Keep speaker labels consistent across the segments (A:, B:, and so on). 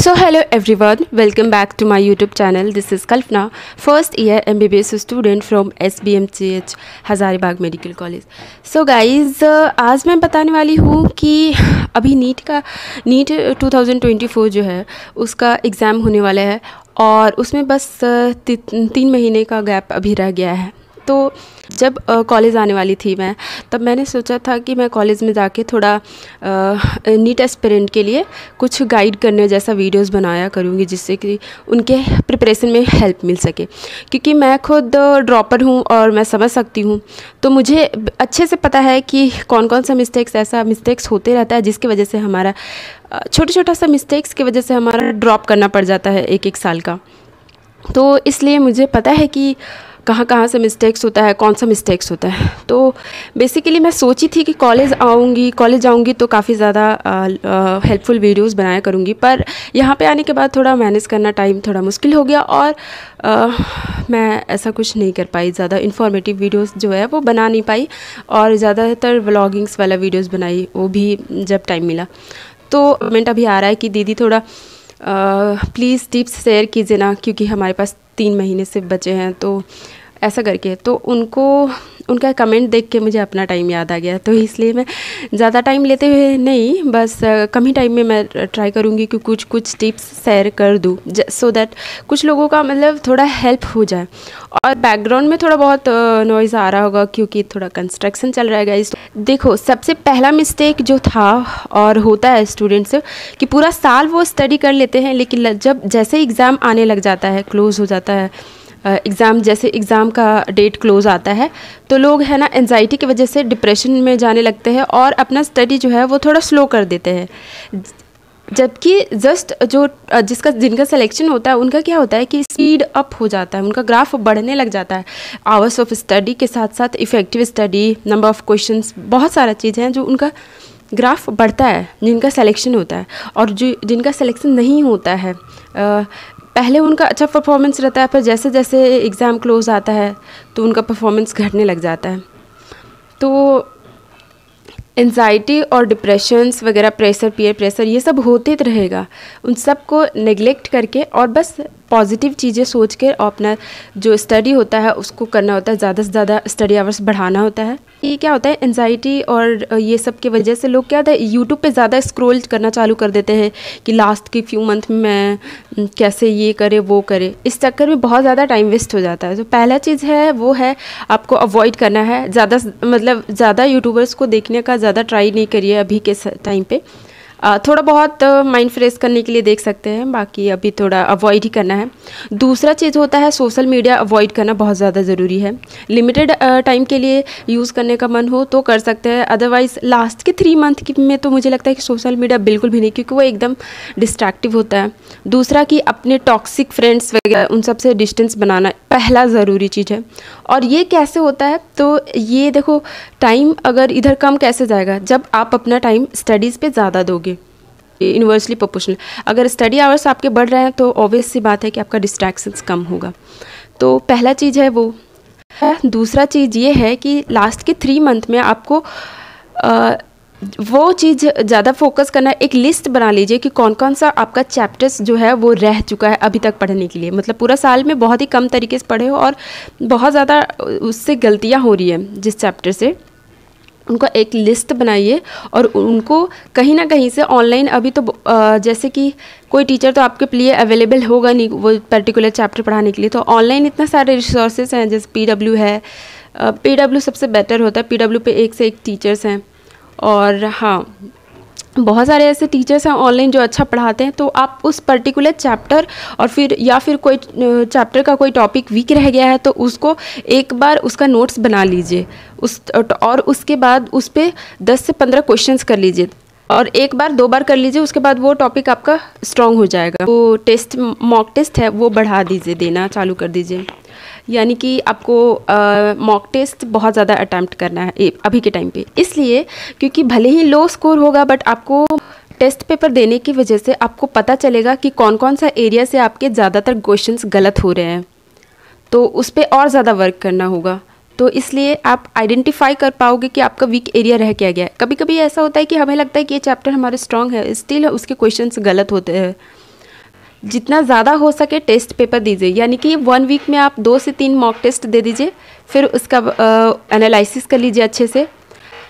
A: So hello everyone, welcome back to my YouTube channel. This is Kalpana, first year MBBS student from SBMCH Hazaribagh medical college. So guys, आज मैं बताने वाली हूँ कि अभी NEET 2024 जो है उसका एग्ज़ाम होने वाला है और उसमें बस 3 महीने का गैप अभी रह गया है. तो जब कॉलेज आने वाली थी मैं, तब मैंने सोचा था कि मैं कॉलेज में जाके थोड़ा नीट एस्पिरेंट के लिए कुछ गाइड करने जैसा वीडियोस बनाया करूँगी, जिससे कि उनके प्रिपरेशन में हेल्प मिल सके. क्योंकि मैं खुद ड्रॉपर हूँ और मैं समझ सकती हूँ, तो मुझे अच्छे से पता है कि कौन कौन सा मिस्टेक्स होते रहता है, जिसकी वजह से हमारा छोटा सा मिस्टेक्स की वजह से हमारा ड्रॉप करना पड़ जाता है एक साल का. तो इसलिए मुझे पता है कि कहाँ से मिस्टेक्स होता है, कौन सा मिस्टेक्स होता है. तो बेसिकली मैं सोची थी कि कॉलेज जाऊँगी तो काफ़ी ज़्यादा हेल्पफुल वीडियोस बनाया करूँगी, पर यहाँ पे आने के बाद थोड़ा मैनेज करना टाइम थोड़ा मुश्किल हो गया और मैं ऐसा कुछ नहीं कर पाई. ज़्यादा इन्फॉर्मेटिव वीडियोस जो है वो बना नहीं पाई और ज़्यादातर व्लॉगिंग्स वाला वीडियोस बनाई, वो भी जब टाइम मिला. तो कमेंट अभी आ रहा है कि दीदी थोड़ा प्लीज़ टिप्स शेयर कीजिए ना, क्योंकि हमारे पास 3 महीने से बचे हैं. तो ऐसा करके तो उनका कमेंट देख के मुझे अपना टाइम याद आ गया. तो इसलिए मैं ज़्यादा टाइम लेते हुए नहीं, बस कम ही टाइम में मैं ट्राई करूँगी कि कुछ टिप्स शेयर कर दूँ, सो दैट कुछ लोगों का मतलब थोड़ा हेल्प हो जाए. और बैकग्राउंड में थोड़ा बहुत नॉइज़ आ रहा होगा क्योंकि थोड़ा कंस्ट्रक्शन चल रहा है गाइस. देखो, सबसे पहला मिस्टेक जो था और होता है स्टूडेंट से कि पूरा साल वो स्टडी कर लेते हैं, लेकिन जब जैसे एग्ज़ाम आने लग जाता है, क्लोज़ हो जाता है एग्ज़ाम का डेट क्लोज़ आता है, तो लोग है ना एंजाइटी की वजह से डिप्रेशन में जाने लगते हैं और अपना स्टडी जो है वो थोड़ा स्लो कर देते हैं. जबकि जस्ट जिनका सिलेक्शन होता है उनका क्या होता है कि स्पीड अप हो जाता है, उनका ग्राफ बढ़ने लग जाता है. आवर्स ऑफ स्टडी के साथ साथ effective study, number of questions, बहुत सारा चीज़ है जो उनका ग्राफ बढ़ता है जिनका सिलेक्शन होता है. और जिनका सिलेक्शन नहीं होता है, पहले उनका अच्छा परफॉर्मेंस रहता है, पर जैसे जैसे एग्ज़ाम क्लोज़ आता है तो उनका परफॉर्मेंस घटने लग जाता है. तो एंजाइटी और डिप्रेशंस वगैरह, प्रेशर, पीयर प्रेशर, ये सब होते रहेगा. उन सब को नेगलेक्ट करके और बस पॉजिटिव चीज़ें सोच के और अपना जो स्टडी होता है उसको करना होता है. ज़्यादा से ज़्यादा स्टडी आवर्स बढ़ाना होता है. ये क्या होता है, एंजाइटी और ये सब की वजह से लोग क्या होता है यूट्यूब पे ज़्यादा स्क्रॉल करना चालू कर देते हैं कि लास्ट के फ्यू मंथ में मैं कैसे ये करे वो करे. इस चक्कर में बहुत ज़्यादा टाइम वेस्ट हो जाता है. तो पहला चीज़ है वो है आपको अवॉइड करना है. ज़्यादा यूट्यूबर्स को देखने का ज़्यादा ट्राई नहीं करिए अभी के टाइम पे. थोड़ा बहुत माइंड फ्रेश करने के लिए देख सकते हैं, बाकी अभी थोड़ा अवॉइड ही करना है. दूसरा चीज़ होता है सोशल मीडिया अवॉइड करना बहुत ज़्यादा ज़रूरी है. लिमिटेड टाइम के लिए यूज़ करने का मन हो तो कर सकते हैं, अदरवाइज़ लास्ट के 3 मंथ में तो मुझे लगता है कि सोशल मीडिया बिल्कुल भी नहीं, क्योंकि वो एकदम डिस्ट्रैक्टिव होता है. दूसरा कि अपने टॉक्सिक फ्रेंड्स वगैरह उन सब से डिस्टेंस बनाना पहला ज़रूरी चीज़ है. और ये कैसे होता है, तो ये देखो, टाइम अगर इधर कम कैसे जाएगा जब आप अपना टाइम स्टडीज़ पे ज़्यादा दोगे, इन्वर्सली प्रोपोर्शनल. अगर स्टडी आवर्स आपके बढ़ रहे हैं तो ऑब्वियस सी बात है कि आपका डिस्ट्रैक्शंस कम होगा. तो पहला चीज़ है वो. दूसरा चीज़ ये है कि लास्ट के 3 मंथ में आपको वो चीज़ ज़्यादा फोकस करना है. एक लिस्ट बना लीजिए कि कौन कौन सा आपका चैप्टर्स जो है वो रह चुका है अभी तक पढ़ने के लिए. मतलब पूरा साल में बहुत ही कम तरीके से पढ़े हो और बहुत ज़्यादा उससे गलतियाँ हो रही है जिस चैप्टर से, उनका एक लिस्ट बनाइए और उनको कहीं ना कहीं से ऑनलाइन. अभी तो जैसे कि कोई टीचर तो आपके लिए अवेलेबल होगा नहीं वो पर्टिकुलर चैप्टर पढ़ाने के लिए, तो ऑनलाइन इतना सारे रिसोर्सेज हैं. जैसे PW है, PW सबसे बेटर होता है. PW पे 1 से 1 टीचर्स हैं और हाँ, बहुत सारे ऐसे टीचर्स हैं ऑनलाइन जो अच्छा पढ़ाते हैं. तो आप उस पर्टिकुलर चैप्टर और फिर कोई चैप्टर का कोई टॉपिक वीक रह गया है तो उसको एक बार उसका नोट्स बना लीजिए और उसके बाद उस पर 10 से 15 क्वेश्चंस कर लीजिए और एक बार 2 बार कर लीजिए. उसके बाद वो टॉपिक आपका स्ट्रॉन्ग हो जाएगा. वो मॉक टेस्ट है वो बढ़ा दीजिए, देना चालू कर दीजिए. यानी कि आपको मॉक टेस्ट बहुत ज़्यादा अटैम्प्ट करना है अभी के टाइम पे, इसलिए क्योंकि भले ही लो स्कोर होगा बट आपको टेस्ट पेपर देने की वजह से आपको पता चलेगा कि कौन कौन सा एरिया से आपके ज़्यादातर क्वेश्चंस गलत हो रहे हैं. तो उस पर और ज़्यादा वर्क करना होगा. तो इसलिए आप आइडेंटिफाई कर पाओगे कि आपका वीक एरिया रह क्या गया है. कभी कभी ऐसा होता है कि हमें लगता है कि ये चैप्टर हमारे स्ट्रॉन्ग है, स्टिल उसके क्वेश्चंस गलत होते हैं. जितना ज़्यादा हो सके टेस्ट पेपर दीजिए, यानी कि 1 वीक में आप 2 से 3 मॉक टेस्ट दे दीजिए, फिर उसका एनालिसिस कर लीजिए अच्छे से।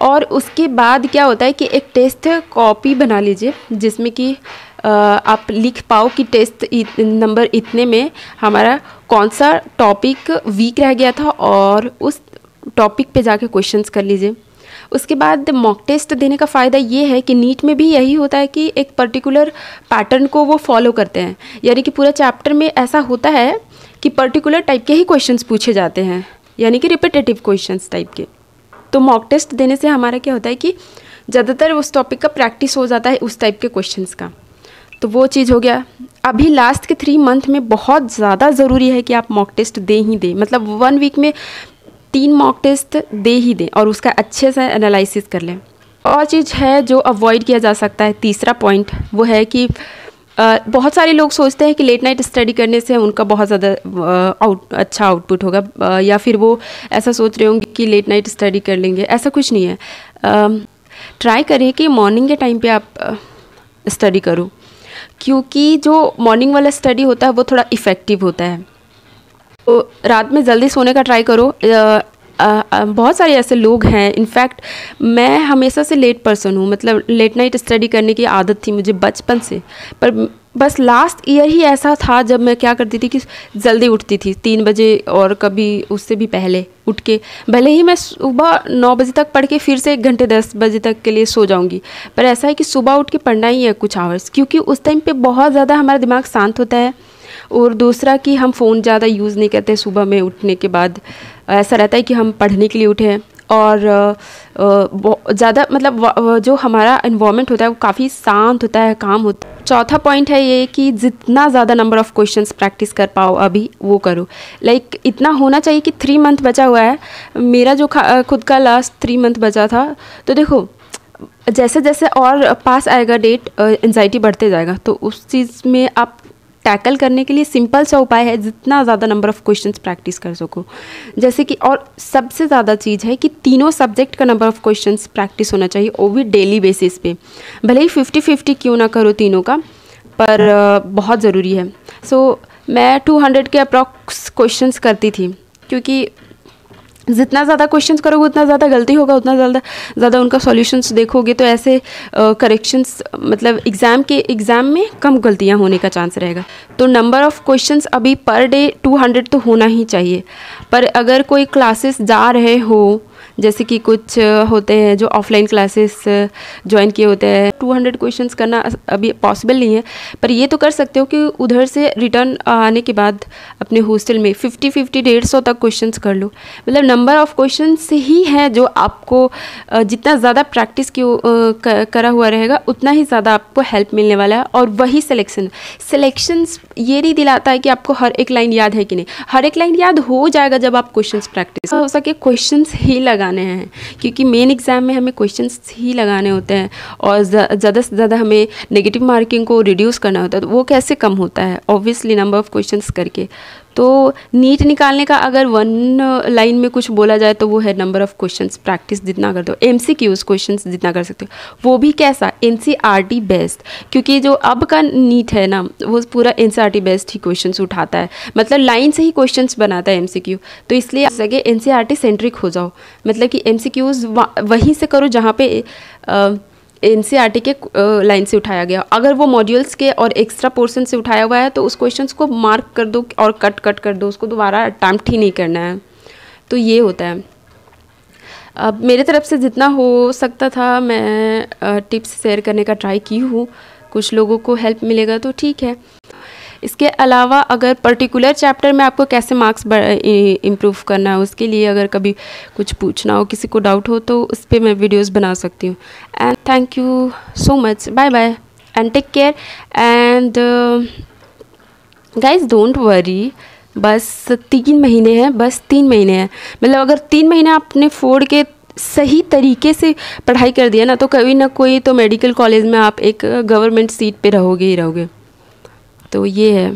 A: और उसके बाद क्या होता है कि एक टेस्ट कॉपी बना लीजिए जिसमें कि आप लिख पाओ कि टेस्ट नंबर इतने में हमारा कौन सा टॉपिक वीक रह गया था और उस टॉपिक पे जाके क्वेश्चंस कर लीजिए। उसके बाद मॉक टेस्ट देने का फ़ायदा ये है कि नीट में भी यही होता है कि एक पर्टिकुलर पैटर्न को वो फॉलो करते हैं, यानी कि पूरा चैप्टर में ऐसा होता है कि पर्टिकुलर टाइप के ही क्वेश्चंस पूछे जाते हैं, यानी कि रिपीटेटिव क्वेश्चंस टाइप के। तो मॉक टेस्ट देने से हमारा क्या होता है कि ज़्यादातर उस टॉपिक का प्रैक्टिस हो जाता है उस टाइप के क्वेश्चंस का। तो वो चीज़ हो गया। अभी लास्ट के 3 मंथ में बहुत ज़्यादा ज़रूरी है कि आप मॉक टेस्ट दें ही दें, मतलब 1 वीक में 3 मॉक टेस्ट दे ही दें और उसका अच्छे से एनालिसिस कर लें। और चीज़ है जो अवॉइड किया जा सकता है, तीसरा पॉइंट वो है कि बहुत सारे लोग सोचते हैं कि लेट नाइट स्टडी करने से उनका बहुत ज़्यादा अच्छा आउटपुट होगा, या फिर वो ऐसा सोच रहे होंगे कि लेट नाइट स्टडी कर लेंगे। ऐसा कुछ नहीं है। ट्राई करें कि मॉर्निंग के टाइम पे आप स्टडी करो, क्योंकि जो मॉर्निंग वाला स्टडी होता है वो थोड़ा इफ़ेक्टिव होता है। तो रात में जल्दी सोने का ट्राई करो। बहुत सारे ऐसे लोग हैं, इनफैक्ट मैं हमेशा से लेट पर्सन हूँ, मतलब लेट नाइट स्टडी करने की आदत थी मुझे बचपन से, पर बस लास्ट ईयर ही ऐसा था जब मैं क्या करती थी कि जल्दी उठती थी 3 बजे, और कभी उससे भी पहले उठ के, भले ही मैं सुबह 9 बजे तक पढ़ के फिर से 1 घंटे 10 बजे तक के लिए सो जाऊँगी, पर ऐसा है कि सुबह उठ के पढ़ना ही है कुछ आवर्स, क्योंकि उस टाइम पे बहुत ज़्यादा हमारा दिमाग शांत होता है। और दूसरा कि हम फ़ोन ज़्यादा यूज़ नहीं करते सुबह में उठने के बाद, ऐसा रहता है कि हम पढ़ने के लिए उठे हैं, और ज़्यादा मतलब जो हमारा इन्वायरमेंट होता है वो काफ़ी शांत होता है, काम होता है। चौथा पॉइंट है ये कि जितना ज़्यादा नंबर ऑफ़ क्वेश्चंस प्रैक्टिस कर पाओ अभी वो करो। लाइक इतना होना चाहिए कि 3 मंथ बचा हुआ है, मेरा जो खुद का लास्ट 3 मंथ बचा था, तो देखो जैसे जैसे और पास आएगा डेट एंजाइटी बढ़ते जाएगा। तो उस चीज़ में आप टैकल करने के लिए सिंपल सा उपाय है, जितना ज़्यादा नंबर ऑफ़ क्वेश्चंस प्रैक्टिस कर सको, जैसे कि, और सबसे ज़्यादा चीज़ है कि तीनों सब्जेक्ट का नंबर ऑफ़ क्वेश्चंस प्रैक्टिस होना चाहिए, वो भी डेली बेसिस पे, भले ही 50-50 क्यों ना करो तीनों का, पर बहुत ज़रूरी है। सो मैं 200 के अप्रॉक्स क्वेश्चंस करती थी, क्योंकि जितना ज़्यादा क्वेश्चंस करोगे उतना ज़्यादा गलती होगा, उतना ज़्यादा उनका सॉल्यूशंस देखोगे, तो ऐसे करेक्शंस मतलब एग्ज़ाम में कम गलतियां होने का चांस रहेगा। तो नंबर ऑफ़ क्वेश्चंस अभी पर डे 200 तो होना ही चाहिए। पर अगर कोई क्लासेस जा रहे हो, जैसे कि कुछ होते हैं जो ऑफलाइन क्लासेस ज्वाइन किए होते हैं, 200 क्वेश्चंस करना अभी पॉसिबल नहीं है, पर ये तो कर सकते हो कि उधर से रिटर्न आने के बाद अपने हॉस्टल में 50-50 150 तक क्वेश्चंस कर लो। मतलब नंबर ऑफ़ क्वेश्चंस ही है जो आपको जितना ज़्यादा प्रैक्टिस करा हुआ रहेगा उतना ही ज़्यादा आपको हेल्प मिलने वाला है। और वही सिलेक्शंस ये नहीं दिलाता है कि आपको हर एक लाइन याद है कि नहीं, हर एक लाइन याद हो जाएगा जब आप क्वेश्चंस प्रैक्टिस हो सके क्वेश्चंस ही लगाने हैं, क्योंकि मेन एग्ज़ाम में हमें क्वेश्चंस ही लगाने होते हैं, और ज़्यादा से ज़्यादा हमें नेगेटिव मार्किंग को रिड्यूस करना होता है। तो वो कैसे कम होता है? ऑब्वियसली नंबर ऑफ़ क्वेश्चंस करके। तो नीट निकालने का अगर 1 लाइन में कुछ बोला जाए तो वो है नंबर ऑफ़ क्वेश्चंस प्रैक्टिस जितना कर दो, MCQs क्वेश्चंस जितना कर सकते हो, वो भी कैसा NCERT बेस्ड, क्योंकि जो अब का नीट है ना वो पूरा NCERT बेस्ड ही क्वेश्चंस उठाता है, मतलब लाइन से ही क्वेश्चंस बनाता है MCQ। तो इसलिए जगह NCERT सेंट्रिक हो जाओ, मतलब कि MCQs वहीं से करो जहाँ पे NCERT के लाइन से उठाया गया। अगर वो मॉड्यूल्स के और एक्स्ट्रा पोर्शन से उठाया हुआ है तो उस क्वेश्चंस को मार्क कर दो और कट कर दो, उसको दोबारा अटैम्प्ट ही नहीं करना है। तो ये होता है। अब मेरे तरफ से जितना हो सकता था मैं टिप्स शेयर करने का ट्राई की हूँ, कुछ लोगों को हेल्प मिलेगा तो ठीक है। इसके अलावा अगर पर्टिकुलर चैप्टर में आपको कैसे मार्क्स इम्प्रूव करना है, उसके लिए अगर कभी कुछ पूछना हो, किसी को डाउट हो, तो उस पर मैं वीडियोस बना सकती हूँ। And thank you so much, bye bye and take care. And guys don't worry, बस 3 महीने हैं, बस 3 महीने हैं। मतलब अगर 3 महीने आपने फोड़ के सही तरीके से पढ़ाई कर दिया ना, तो कभी ना कोई तो मेडिकल कॉलेज में आप एक गवर्नमेंट सीट पे रहोगे ही रहोगे। तो ये है।